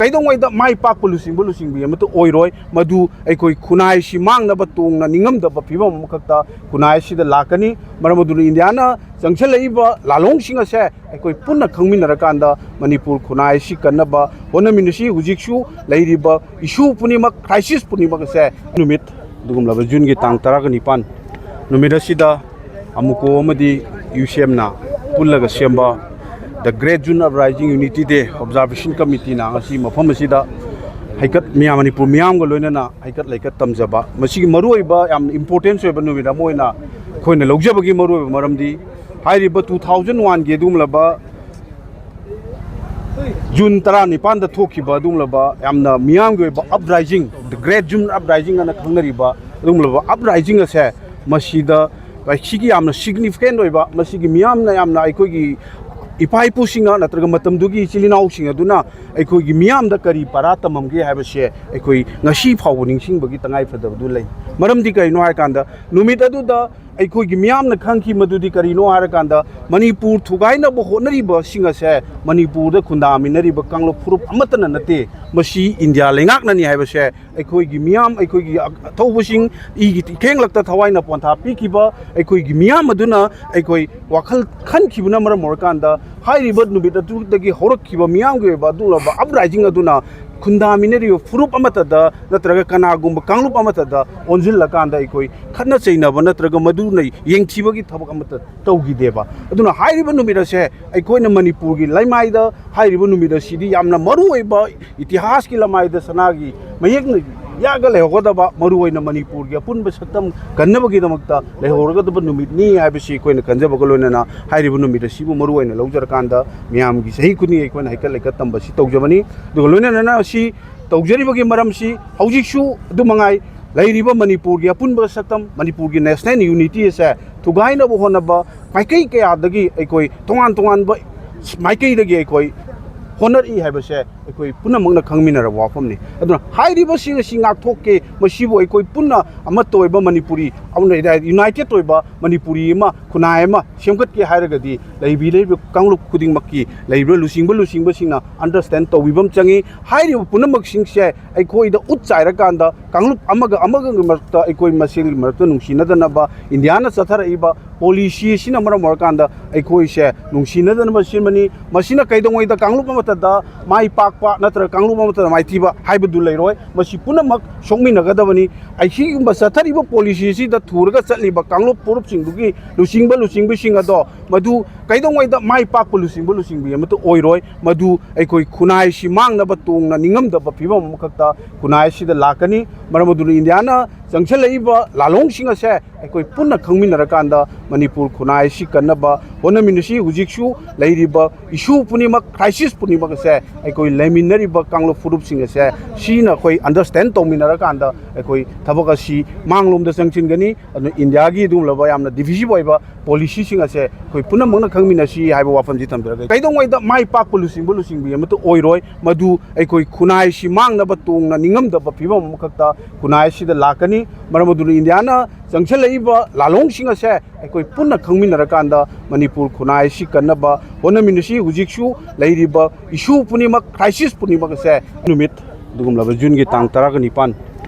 ꯀꯩꯗꯧꯉꯩꯗ ꯃꯥꯏ ꯄꯥꯛꯄ ꯂꯨꯆꯤꯡꯕꯤ ꯑꯃꯠꯇ ꯑꯣꯏꯔꯣꯏ ꯃꯗꯨ ꯑꯩꯈꯣꯏ ꯈꯨꯟꯅꯥꯏꯁꯤ ꯃꯥꯡꯅꯕ ꯇꯣꯡꯅ ꯅꯤꯡꯉꯝꯗꯕ ꯐꯤꯕꯝ ꯑꯃꯈꯛꯇ ꯈꯨꯟꯅꯥꯏꯁꯤꯗ ꯂꯥꯛꯀꯅꯤ ꯃꯔꯝ ꯑꯗꯨꯅ ꯏꯟꯗꯤꯌꯥꯅ ꯆꯪꯁꯤꯜꯂꯛꯏꯕ ꯂꯥꯂꯣꯡꯁꯤꯡ ꯑꯁꯦ ꯑꯩꯈꯣꯏ ꯄꯨꯟꯅ ꯈꯪꯃꯤꯟꯅꯔꯀꯥꯟꯗ ꯃꯅꯤꯄꯨꯔ ꯈꯨꯟꯅꯥꯏꯁꯤ ꯀꯟꯅꯕ ꯍꯣꯠꯅꯃꯤꯟꯅꯁꯤ ꯍꯧꯖꯤꯛꯁꯨ ꯂꯩꯔꯤꯕ ꯏꯁꯨ ꯄꯨꯝꯅꯃꯛ ꯀ꯭राꯏꯁꯤꯁ ꯄꯨꯝꯅꯃꯛ ꯑꯁꯦ ꯅꯨꯃꯤꯠ ꯑꯗꯨꯒꯨꯝꯂꯕ ꯖꯨꯟꯒꯤ ꯇꯥꯡ 19 ꯅꯨꯃꯤꯠ ꯑꯁꯤꯗ ꯑꯃꯨꯛꯀꯣ ꯑꯃꯗꯤ UCMꯅ ꯄꯨꯜꯂꯒ ꯁꯦꯝꯕ ꯗ ꯒ꯭ꯔꯦꯠ ꯖꯨꯟ ꯑꯞꯔꯥꯏꯖꯤꯡ ꯌꯨꯅꯤꯇꯤ ꯗꯦ ꯑꯣꯕꯖꯥꯔꯕꯦꯁꯟ ꯀꯃꯤꯇꯤꯅ ꯉꯁꯤ ꯃꯐꯝ ꯑꯁꯤꯗ ꯍꯩꯀꯠ ꯃꯅꯤꯄꯨꯔ ꯃꯤꯌꯥꯝꯒ ꯂꯣꯏꯅꯅ ꯍꯩꯀꯠ ꯂꯩꯀꯠ ꯇꯝꯖꯕ ꯃꯁꯤꯒꯤ ꯃꯔꯨꯑꯣꯏꯕ ꯌꯥꯝꯅ ꯏꯝꯄꯣꯔꯇꯦꯟꯁ ꯑꯣꯏꯕ ꯅꯨꯃꯤꯠ ꯑꯃ ꯑꯣꯏꯅ ꯑꯩꯈꯣꯏꯅ ꯂꯧꯖꯕꯒꯤ ꯃꯔꯨꯑꯣꯏꯕ ꯃꯔꯝꯗꯤ ꯍꯥꯏꯔꯤꯕ 2001ꯒꯤ ꯑꯗꯨꯒꯨꯝꯂꯕ ꯖꯨꯟ 19ꯗ ꯊꯣꯛꯈꯤꯕ ꯑꯗꯨꯒꯨꯝꯂꯕ ꯌꯥꯝꯅ ꯃꯤꯌꯥꯝꯒꯤ ꯑꯣꯏꯕ ꯑꯞꯔꯥꯏꯖꯤꯡ ꯗ ꯒ꯭ꯔꯦꯠ ꯖꯨꯟ ꯑꯞꯔꯥꯏꯖꯤꯡ ꯑꯅ ꯈꯪꯅꯔꯤꯕ ꯑꯗꯨꯒꯨꯝꯂꯕ ꯑꯞꯔꯥꯏꯖꯤꯡ ꯑꯁꯦ ꯃꯁꯤꯗ ꯁꯤꯒꯤ ꯌꯥꯝꯅ ꯁꯤꯒꯅꯤꯐꯤꯀꯦꯟ ꯑꯣꯏꯕ ꯃꯁꯤꯒꯤ ꯃꯤꯌꯥꯝꯅ ꯌꯥꯝꯅ ꯑꯩꯈꯣꯏꯒꯤ ꯏꯄꯥ ꯏꯄꯨꯁꯤꯡꯅ ꯅꯠꯇ꯭ꯔꯒ ꯃꯇꯝꯗꯨꯒꯤ ꯏꯆꯤꯜ ꯏꯅꯥꯎꯁꯤꯡ ꯑꯗꯨꯅ ꯑꯩꯈꯣꯏꯒꯤ ꯃꯤꯌꯥꯝꯗ ꯀꯔꯤ ꯄꯥꯔꯥ ꯇꯝꯃꯝꯒꯦ ꯍꯥꯏꯕꯁꯦ ꯑꯩꯈꯣꯏ ꯉꯁꯤ ꯐꯥꯎꯕ ꯅꯤꯡꯁꯤꯡꯕꯒꯤ ꯇꯉꯥꯏꯐꯗꯕꯗꯨ ꯂꯩ ꯃꯔꯝꯗꯤ ꯀꯔꯤꯅꯣ ꯍꯥꯏꯔꯀꯥꯟꯗ ꯅꯨꯃꯤꯠ ꯑꯗꯨꯗ ꯑꯩꯈꯣꯏꯒꯤ ꯃꯤꯌꯥꯝꯅ ꯈꯪꯈꯤ ꯃꯗꯨꯗꯤ ꯀꯔꯤꯅꯣ ꯍꯥꯏꯔꯀꯥꯟꯗ ꯃꯅꯤꯄꯨꯔ ꯊꯨꯒꯥꯏꯅꯕ ꯍꯣꯠꯅꯔꯤꯕꯁꯤꯡ ꯑꯁꯦ ꯃꯅꯤꯄꯨꯔꯗ ꯈꯨꯟꯗꯥꯃꯤꯟꯅꯔꯤꯕ ꯀꯥꯡꯂꯨꯞ ꯐꯨꯔꯨꯞ ꯑꯃꯠꯇꯅ ꯅꯠꯇꯦ ꯃꯁꯤ ꯏꯟꯗꯤꯌꯥ ꯂꯩꯉꯥꯛꯅꯅꯤ ꯍꯥꯏꯕꯁꯦ ꯑꯩꯈꯣꯏꯒꯤ ꯃꯤꯌꯥꯝ ꯑꯩꯈꯣꯏꯒꯤ ꯑꯊꯧꯕꯁꯤꯡ ꯏꯒꯤ ꯏꯈꯦꯡꯂꯛꯇ ꯊꯋꯥꯏꯅ ꯄꯣꯟꯊꯥ ꯄꯤꯈꯤꯕ ꯑꯩꯈꯣꯏꯒꯤ ꯃꯤꯌꯥꯝ ꯑꯗꯨꯅ ꯑꯩꯈꯣꯏ ꯋꯥꯈꯜ ꯈꯟꯈꯤꯕꯅ ꯃꯔꯝ ꯑꯣꯏꯔꯀꯥꯟꯗ ꯍꯥꯏꯔꯤꯕ ꯅꯨꯃꯤꯠ ꯑꯗꯨꯗꯒꯤ ꯍꯧꯔꯛꯈꯤꯕ ꯃꯤꯌꯥꯝꯒꯤ ꯑꯣꯏꯕ ꯑꯗꯨꯒꯨꯝꯂꯕ ꯑꯞꯔꯥꯏꯖꯤꯡ ꯑꯗꯨꯅ ꯈꯨꯟꯗꯥꯃꯤꯟꯅꯔꯤꯕ ꯐꯨꯔꯨꯞ ꯑꯃꯠꯇꯗ ꯅꯠꯇ꯭ꯔꯒ ꯀꯅꯥꯒꯨꯝꯕ ꯀꯥꯡꯂꯨꯞ ꯑꯃꯠꯇꯗ ꯑꯣꯟꯁꯤꯜꯂꯀꯥꯟꯗ ꯑꯩꯈꯣꯏ ꯈꯠꯅ ꯆꯩꯅꯕ ꯅꯠꯇ꯭ꯔꯒ ꯃꯗꯨꯅ ꯌꯦꯡꯊꯤꯕꯒꯤ ꯊꯕꯛ ꯑꯃꯠꯇ ꯇꯧꯈꯤꯗꯦꯕ ꯑꯗꯨꯅ ꯍꯥꯏꯔꯤꯕ ꯅꯨꯃꯤꯠ ꯑꯁꯦ ꯑꯩꯈꯣꯏꯅ ꯃꯅꯤꯄꯨꯔꯒꯤ ꯂꯩꯃꯥꯏꯗ ꯍꯥꯏꯔꯤꯕ ꯅꯨꯃꯤꯠ ꯑꯁꯤꯗꯤ ꯌꯥꯝꯅ ꯃꯔꯨꯑꯣꯏꯕ ꯏꯇꯤꯍꯥꯁꯀꯤ ꯂꯃꯥꯏꯗ ꯁꯅꯥꯒꯤ ꯃꯌꯦꯛꯅ ꯌꯥꯒ ꯂꯩꯍꯧꯒꯗꯕ ꯃꯔꯨꯑꯣꯏꯅ ꯃꯅꯤꯄꯨꯔꯒꯤ ꯑꯄꯨꯟꯕ ꯁꯛꯇꯝ ꯀꯟꯅꯕꯒꯤꯗꯃꯛꯇ ꯂꯩꯍꯧꯔꯒꯗꯕ ꯅꯨꯃꯤꯠꯅꯤ ꯍꯥꯏꯕꯁꯤ ꯑꯩꯈꯣꯏꯅ ꯈꯟꯖꯕꯒ ꯂꯣꯏꯅꯅ ꯍꯥꯏꯔꯤꯕ ꯅꯨꯃꯤꯠ ꯑꯁꯤꯕꯨ ꯃꯔꯨꯑꯣꯏꯅ ꯂꯧꯖꯔꯀꯥꯟꯗ ꯃꯤꯌꯥꯝꯒꯤ ꯆꯍꯤ ꯈꯨꯗꯤꯡꯒꯤ ꯑꯩꯈꯣꯏꯅ ꯍꯩꯀꯠ ꯂꯩꯀꯠ ꯇꯝꯕꯁꯤ ꯇꯧꯖꯕꯅꯤ ꯑꯗꯨꯒ ꯂꯣꯏꯅꯅ ꯑꯁꯤ ꯇꯧꯖꯔꯤꯕꯒꯤ ꯃꯔꯝꯁꯤ ꯍꯧꯖꯤꯛꯁꯨ ꯑꯗꯨꯃꯉꯥꯏ ꯂꯩꯔꯤꯕ ꯃꯅꯤꯄꯨꯔꯒꯤ ꯑꯄꯨꯟꯕ ꯁꯛꯇꯝ ꯃꯅꯤꯄꯨꯔꯒꯤ ꯅꯦꯁꯅꯦꯜ ꯌꯨꯅꯤꯇꯤ ꯑꯁꯦ ꯊꯨꯒꯥꯏꯅꯕ ꯍꯣꯠꯅꯕ ꯃꯥꯏꯀꯩ ꯀꯌꯥꯗꯒꯤ ꯑꯩꯈꯣꯏ ꯇꯣꯉꯥꯟ ꯇꯣꯉꯥꯟꯕ ꯃꯥꯏꯀꯩꯗꯒꯤ ꯑꯩꯈꯣꯏ ꯍꯣꯠꯅꯔꯤ ꯍꯥꯏꯕꯁꯦ ꯑꯩꯈꯣꯏ ꯄꯨꯝꯅꯃꯛꯅ ꯈꯪꯃꯤꯟꯅꯔꯕ ꯋꯥꯐꯝꯅꯤ ꯑꯗꯨꯅ ꯍꯥꯏꯔꯤꯕꯁꯤꯡ ꯑꯁꯤ ꯉꯥꯛꯊꯣꯛꯀꯦ ꯃꯁꯤꯕꯨ ꯑꯩꯈꯣꯏ ꯄꯨꯟꯅ ꯑꯃꯠꯇ ꯑꯣꯏꯕ ꯃꯅꯤꯄꯨꯔꯤ ꯌꯨꯅꯥꯏꯇꯦꯠ ꯑꯣꯏꯕ ꯃꯅꯤꯄꯨꯔꯤ ꯑꯃ ꯈꯨꯟꯅꯥꯏ ꯑꯃ ꯁꯦꯝꯒꯠꯀꯦ ꯍꯥꯏꯔꯒꯗꯤ ꯂꯩꯔꯤꯕ ꯀꯥꯡꯂꯨꯞ ꯈꯨꯗꯤꯡꯃꯛꯀꯤ ꯂꯩꯔꯤꯕ ꯂꯨꯆꯤꯡꯕꯁꯤꯡꯅ ꯑꯟꯗꯔꯁꯇꯦꯟ ꯇꯧꯕꯤꯕ ꯆꯪꯏ ꯍꯥꯏꯔꯤꯕ ꯄꯨꯝꯅꯃꯛꯁꯤꯡꯁꯦ ꯑꯩꯈꯣꯏꯗ ꯎꯠ ꯆꯥꯏꯔꯀꯥꯟꯗ ꯀꯥꯡꯂꯨꯞ ꯑꯃꯒꯤ ꯃꯔꯛꯇ ꯑꯩꯈꯣꯏ ꯃꯁꯦꯟꯒꯤ ꯃꯔꯛꯇ ꯅꯨꯡꯁꯤꯅꯗꯅꯕ ꯏꯟꯗꯤꯌꯥꯅ ꯆꯠꯊꯔꯛꯏꯕ ꯄꯣꯂꯤꯁꯤ ꯑꯁꯤꯅ ꯃꯔꯝ ꯑꯣꯏꯔꯀꯥꯟꯗ ꯑꯩꯈꯣꯏꯁꯦ ꯅꯨꯡꯁꯤꯅꯗꯅꯕ ꯁꯦꯝꯕꯅꯤ ꯃꯁꯤꯅ ꯀꯩꯗꯧꯉꯩꯗ ꯀꯥꯡꯂꯨꯞ ꯑꯃꯠꯇꯗ ꯃꯥꯏ ꯄꯥꯛꯄ ꯅꯠꯇ꯭ꯔꯒ ꯀꯥꯡꯂꯨꯞ ꯑꯃꯠꯇꯗ ꯃꯥꯏꯊꯤꯕ ꯍꯥꯏꯕꯗꯨ ꯂꯩꯔꯣꯏ ꯃꯁꯤ ꯄꯨꯝꯅꯃꯛ ꯁꯣꯛꯃꯤꯟꯅꯒꯗꯕꯅꯤ ꯑꯁꯤꯒꯨꯝꯕ ꯆꯠꯊꯔꯤꯕ ꯄꯣꯂꯤꯁꯤ ꯑꯁꯤꯗ ꯊꯨꯔꯒ ꯆꯠꯂꯤꯕ ꯀꯥꯡꯂꯨꯞ ꯐꯨꯔꯨꯞꯁꯤꯡꯗꯨꯒꯤ ꯂꯨꯆꯤꯡꯕꯁꯤꯡ ꯑꯗꯣ ꯃꯗꯨ ꯀꯩꯗꯧꯉꯩꯗ ꯃꯥꯏ ꯄꯥꯛꯄ ꯂꯨꯆꯤꯡꯕꯤ ꯑꯃꯠꯇ ꯑꯣꯏꯔꯣꯏ ꯃꯗꯨ ꯑꯩꯈꯣꯏ ꯈꯨꯟꯅꯥꯏꯁꯤ ꯃꯥꯡꯅꯕ ꯇꯣꯡꯅ ꯅꯤꯡꯉꯝꯗꯕ ꯐꯤꯕꯝ ꯑꯃꯈꯛꯇ ꯈꯨꯟꯅꯥꯏꯁꯤꯗ ꯂꯥꯛꯀꯅꯤ ꯃꯔꯝ ꯑꯗꯨꯅ ꯏꯟꯗꯤꯌꯥꯅ ꯆꯪꯁꯤꯜꯂꯛꯏꯕ ꯂꯥꯂꯣꯡꯁꯤꯡ ꯑꯁꯦ ꯑꯩꯈꯣꯏ ꯄꯨꯟꯅ ꯈꯪꯃꯤꯟꯅꯔꯀꯥꯟꯗ ꯃꯅꯤꯄꯨꯔ ꯈꯨꯟꯅꯥꯏꯁꯤ ꯀꯟꯅꯕ ꯍꯣꯠꯅꯃꯤꯟꯅꯁꯤ ꯍꯧꯖꯤꯛꯁꯨ ꯂꯩꯔꯤꯕ ꯏꯁꯨ ꯄꯨꯝꯅꯃꯛ ꯀ꯭राꯏꯁꯤꯁ ꯄꯨꯝꯅꯃꯛ ꯑꯁꯦ ꯑꯩꯈꯣꯏ ꯂꯩꯃꯤꯟꯅꯔꯤꯕ ꯀꯥꯡꯂꯨꯞ ꯐꯨꯔꯨꯞꯁꯤꯡ ꯑꯁꯦ ꯁꯤꯅ ꯑꯩꯈꯣꯏ ꯑꯟꯗꯔꯁꯇꯦꯟ ꯇꯧꯃꯤꯟꯅꯔꯀꯥꯟꯗ ꯑꯩꯈꯣꯏ ꯊꯕꯛ ꯑꯁꯤ ꯃꯥꯡꯂꯣꯝꯗ ꯆꯪꯁꯤꯟꯒꯅꯤ ꯑꯗꯨꯅ ꯏꯟꯗꯤꯌꯥꯒꯤ ꯑꯗꯨꯒꯨꯝꯂꯕ ꯌꯥꯝꯅ ꯗꯤꯚꯤꯖꯤꯕ ꯑꯣꯏꯕ ꯄꯣꯂꯤꯁꯤꯁꯤꯡ ꯑꯁꯦ ꯑꯩꯈꯣꯏ ꯄꯨꯝꯅꯃꯛꯅ ꯈꯪꯃꯤꯟꯅꯁꯤ ꯍꯥꯏꯕ ꯋꯥꯐꯝꯁꯤ ꯊꯝꯖꯔꯒ ꯀꯩꯗꯧꯉꯩꯗ ꯃꯥꯏ ꯄꯥꯛꯄ ꯂꯨꯆꯤꯡꯕꯤ ꯑꯃꯠꯇ ꯑꯣꯏꯔꯣꯏ ꯃꯗꯨ ꯑꯩꯈꯣꯏ ꯈꯨꯟꯅꯥꯏꯁꯤ ꯃꯥꯡꯅꯕ ꯇꯣꯡꯅ ꯅꯤꯡꯉꯝꯗꯕ ꯐꯤꯕꯝ ꯑꯃꯈꯛꯇ ꯈꯨꯟꯅꯥꯏꯁꯤꯗ ꯂꯥꯛꯀꯅꯤ ꯃꯔꯝ ꯑꯗꯨꯅ ꯏꯟꯗꯤꯌꯥꯅ ꯆꯪꯁꯤꯜꯂꯛꯏꯕ ꯂꯥꯂꯣꯡꯁꯤꯡ ꯑꯁꯦ ꯑꯩꯈꯣꯏ ꯄꯨꯟꯅ ꯈꯪꯃꯤꯟꯅꯔꯀꯥꯟꯗ ꯃꯅꯤꯄꯨꯔ ꯈꯨꯟꯅꯥꯏꯁꯤ ꯀꯟꯅꯕ ꯍꯣꯠꯅꯃꯤꯟꯅꯁꯤ ꯍꯧꯖꯤꯛꯁꯨ ꯂꯩꯔꯤꯕ ꯏꯁꯨ ꯄꯨꯝꯅꯃꯛ ꯀ꯭राꯏꯁꯤꯁ ꯄꯨꯝꯅꯃꯛ ꯑꯁꯦ ꯅꯨꯃꯤꯠ ꯑꯗꯨꯒꯨꯝꯂꯕ ꯖꯨꯟꯒꯤ ꯇꯥꯡ 19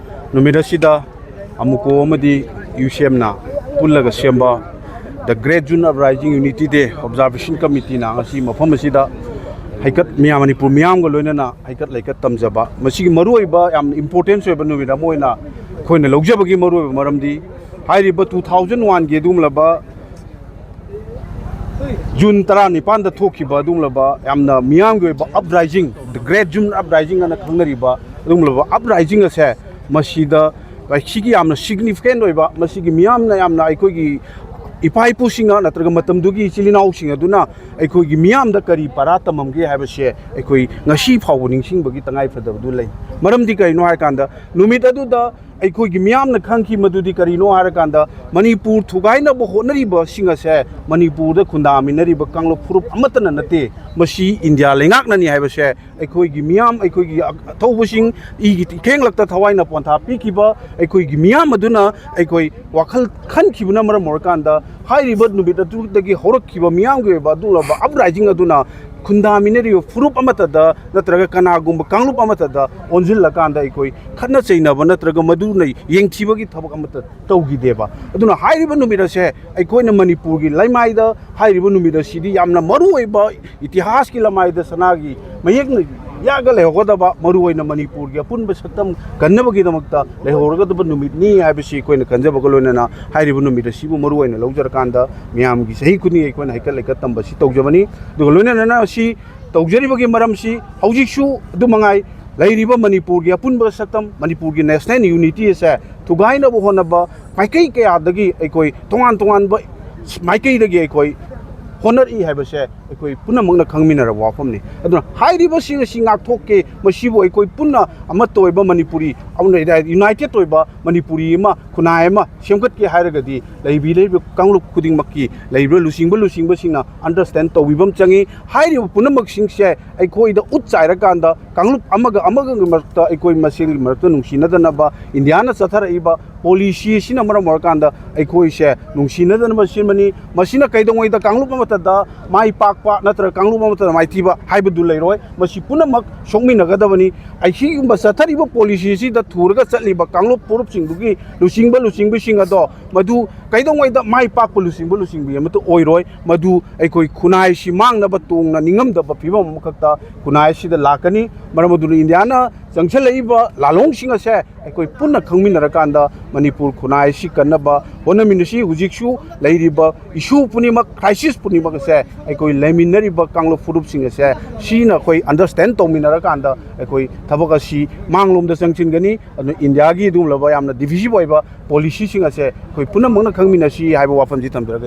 ꯅꯨꯃꯤꯠ ꯑꯁꯤꯗ ꯑꯃꯨꯛꯀꯣ ꯑꯃꯗꯤ UCMꯅ ꯄꯨꯜꯂꯒ ꯁꯦꯝꯕ ꯗ ꯒ꯭ꯔꯦꯠ ꯖꯨꯟ ꯑꯞꯔꯥꯏꯖꯤꯡ ꯌꯨꯅꯤꯇꯤ ꯗꯦ ꯑꯣꯕꯖꯥꯔꯕꯦꯁꯟ ꯀꯃꯤꯇꯤꯅ ꯉꯁꯤ ꯃꯐꯝ ꯑꯁꯤꯗ ꯃꯅꯤꯄꯨꯔ ꯃꯤꯌꯥꯝꯒ ꯂꯣꯏꯅꯅ ꯍꯩꯀꯠ ꯂꯩꯀꯠ ꯇꯝꯖꯕ ꯃꯁꯤꯒꯤ ꯃꯔꯨꯑꯣꯏꯕ ꯌꯥꯝꯅ ꯏꯝꯄꯣꯔꯇꯦꯟꯁ ꯑꯣꯏꯕ ꯅꯨꯃꯤꯠ ꯑꯃ ꯑꯣꯏꯅ ꯑꯩꯈꯣꯏꯅ ꯂꯧꯖꯕꯒꯤ ꯃꯔꯨꯑꯣꯏꯕ ꯃꯔꯝꯗꯤ ꯍꯥꯏꯔꯤꯕ 2001ꯒꯤ ꯑꯗꯨꯒꯨꯝꯂꯕ ꯖꯨꯟ 19ꯗ ꯊꯣꯛꯈꯤꯕ ꯑꯗꯨꯒꯨꯝꯂꯕ ꯌꯥꯝꯅ ꯃꯤꯌꯥꯝꯒꯤ ꯑꯣꯏꯕ ꯑꯞꯔꯥꯏꯖꯤꯡ ꯗ ꯒ꯭ꯔꯦꯠ ꯖꯨꯟ ꯑꯞꯔꯥꯏꯖꯤꯡ ꯑꯅ ꯈꯪꯅꯔꯤꯕ ꯑꯗꯨꯒꯨꯝꯂꯕ ꯑꯞꯔꯥꯏꯖꯤꯡ ꯑꯁꯦ ꯃꯁꯤꯗ ꯁꯤꯒꯤ ꯌꯥꯝꯅ ꯁꯤꯒꯅꯤꯐꯤꯀꯦꯟ ꯑꯣꯏꯕ ꯃꯁꯤꯒꯤ ꯃꯤꯌꯥꯝꯅ ꯌꯥꯝꯅ ꯑꯩꯈꯣꯏꯒꯤ ꯏꯄꯥ ꯏꯄꯨꯁꯤꯡꯅ ꯅꯠꯇ꯭ꯔꯒ ꯃꯇꯝꯗꯨꯒꯤ ꯏꯆꯤꯜ ꯏꯅꯥꯎꯁꯤꯡ ꯑꯗꯨꯅ ꯑꯩꯈꯣꯏꯒꯤ ꯃꯤꯌꯥꯝꯗ ꯀꯔꯤ ꯄꯥꯔꯥ ꯇꯝꯃꯝꯒꯦ ꯍꯥꯏꯕꯁꯦ ꯑꯩꯈꯣꯏ ꯉꯁꯤ ꯐꯥꯎꯕ ꯅꯤꯡꯁꯤꯡꯕꯒꯤ ꯇꯉꯥꯏꯐꯗꯕꯗꯨ ꯂꯩ ꯃꯔꯝꯗꯤ ꯀꯔꯤꯅꯣ ꯍꯥꯏꯔꯀꯥꯟꯗ ꯅꯨꯃꯤꯠ ꯑꯗꯨꯗ ꯑꯩꯈꯣꯏꯒꯤ ꯃꯤꯌꯥꯝꯅ ꯈꯪꯈꯤ ꯃꯗꯨꯗꯤ ꯀꯔꯤꯅꯣ ꯍꯥꯏꯔꯀꯥꯟꯗ ꯃꯅꯤꯄꯨꯔ ꯊꯨꯒꯥꯏꯅꯕ ꯍꯣꯠꯅꯔꯤꯕꯁꯤꯡ ꯑꯁꯦ ꯃꯅꯤꯄꯨꯔꯗ ꯈꯨꯟꯗꯥꯃꯤꯟꯅꯔꯤꯕ ꯀꯥꯡꯂꯨꯞ ꯐꯨꯔꯨꯞ ꯑꯃꯠꯇꯅ ꯅꯠꯇꯦ ꯃꯁꯤ ꯏꯟꯗꯤꯌꯥ ꯂꯩꯉꯥꯛꯅꯅꯤ ꯍꯥꯏꯕꯁꯦ ꯑꯩꯈꯣꯏꯒꯤ ꯃꯤꯌꯥꯝ ꯑꯩꯈꯣꯏꯒꯤ ꯑꯊꯧꯕꯁꯤꯡ ꯏꯒꯤ ꯏꯈꯦꯡꯂꯛꯇ ꯊꯋꯥꯏꯅ ꯄꯣꯟꯊꯥ ꯄꯤꯈꯤꯕ ꯑꯩꯈꯣꯏꯒꯤ ꯃꯤꯌꯥꯝ ꯑꯗꯨꯅ ꯑꯩꯈꯣꯏ ꯋꯥꯈꯜ ꯈꯟꯈꯤꯕꯅ ꯃꯔꯝ ꯑꯣꯏꯔꯀꯥꯟꯗ ꯍꯥꯏꯔꯤꯕ ꯅꯨꯃꯤꯠ ꯑꯗꯨꯗꯒꯤ ꯍꯧꯔꯛꯈꯤꯕ ꯃꯤꯌꯥꯝꯒꯤ ꯑꯣꯏꯕ ꯑꯗꯨꯒꯨꯝꯂꯕ ꯑꯞꯔꯥꯏꯖꯤꯡ ꯑꯗꯨꯅ खुंदामिनरी फुरुप अमतदा नत्रगा कनागुंबा कांगलुप अमतदा ओंजिल्लकांदा अखोई खन्ना चैनबा नत्रगा मदुना येंगथिबगी थबक अमत तौगिदेबा अदुना हाइरिबा नुमिदसे अखोइना मणिपुर की लैमाइदा हाइरिबा नुमिदसिदी यामना मरुओइबा इतिहास की लमाइदा सनागी मयेकना यागा लेहोगदबा मरुओइना मणिपुर की अपुनबा सत्तम कन्नबगीदमक्ता लेहोरगदबा नुमिदनी हाइबसि अखोइना खंजबगा लोइनना हाइरिबा नुमिदसिबु मरुओइना लौजरकांदा मियामगी सही खुनी अखोइना हाइकल लेका तंबसि तौजबनी दुगा लोइनना असि तौजरिबगी मरमसि हौजिकसु दुमंगाई लैरिबा मणिपुर की अपुनबा सत्तम मणिपुर की नेशनल यूनिटी से थुगाइनबा होनबा माइकई कयादगी अखोइ तोंगान तोंगानबा माइकईदगी अखोइ होनरी है अखोई पुनमकना खंगमिनर वाफमनी अदुना हाइरिबा सिंगाथोके मसिबो अखोई पुन्ना अमतोइबा मणिपुरी यूनाइटेड तोइबा मणिपुरी अमा खुनाय अमा सेमगतके हाइरगदी लैबि लैबि कांगलुप खुदिंगमक्की लैबि लुसिंगबा सिंगना अंडरस्टैंड तौबिबम चंगी हाइरिबा पुनमक सिंगसे अखोइदा उत्चाइरकांदा कांगलुप अमगा मरक्ता अखोइ मसेंगी मरक्ता नुंसिनदनबा इंडियाना चथरइबा पॉलिसी सिना मरम मरकांदा अखोइसे नुंसिनदनबा सिमनी मसिना कैदोंगोइदा कांगलुप अमतदा माइ पाकपा नत्र कांगलुप अमतदा माइथिबा हाइबदु लैरोय मसि पुनमक सोंमिनगदबनी अइसिगुंबा चथरिबा पॉलिसी सिदा थुरगा चलिबा कांगलुप पुरुप सिंगुगी लुसिंगबा सिंगदो मधु कैदोंगोइदा माइ पाकपा लुसिंगबी अमत ओइरोय मधु अखोइ खुनाइ सि मांगनबा तोंगना निंगमदबा फिबम मखक्ता खुनाइ सिदा लाकनी मरमदु इंडियाना चंगछलइबा लालोंग सिंगसे अखोइ पुन्ना खंगमिनरकांदा मणिपुर खुनाइ सि कन्नबा होनमिनसि हुजिकसु लैरिबा इशू पुनिमक क्राइसिस पुनिमक से अखोइ लेमिनरिबा कांगलुप फुरुप सिंगसे सिना अखोइ अंडरस्टैंड तौमिनरकांदा अखोइ थबक असि मांगलोमदा चंगचिनगनी अदु इंडिया की दुमलबा यामना डिविजिव ओइबा पॉलिसी सिंगसे अखोइ पुनमकना खंगमिनसि हाइबा वाफमजि थमजरगै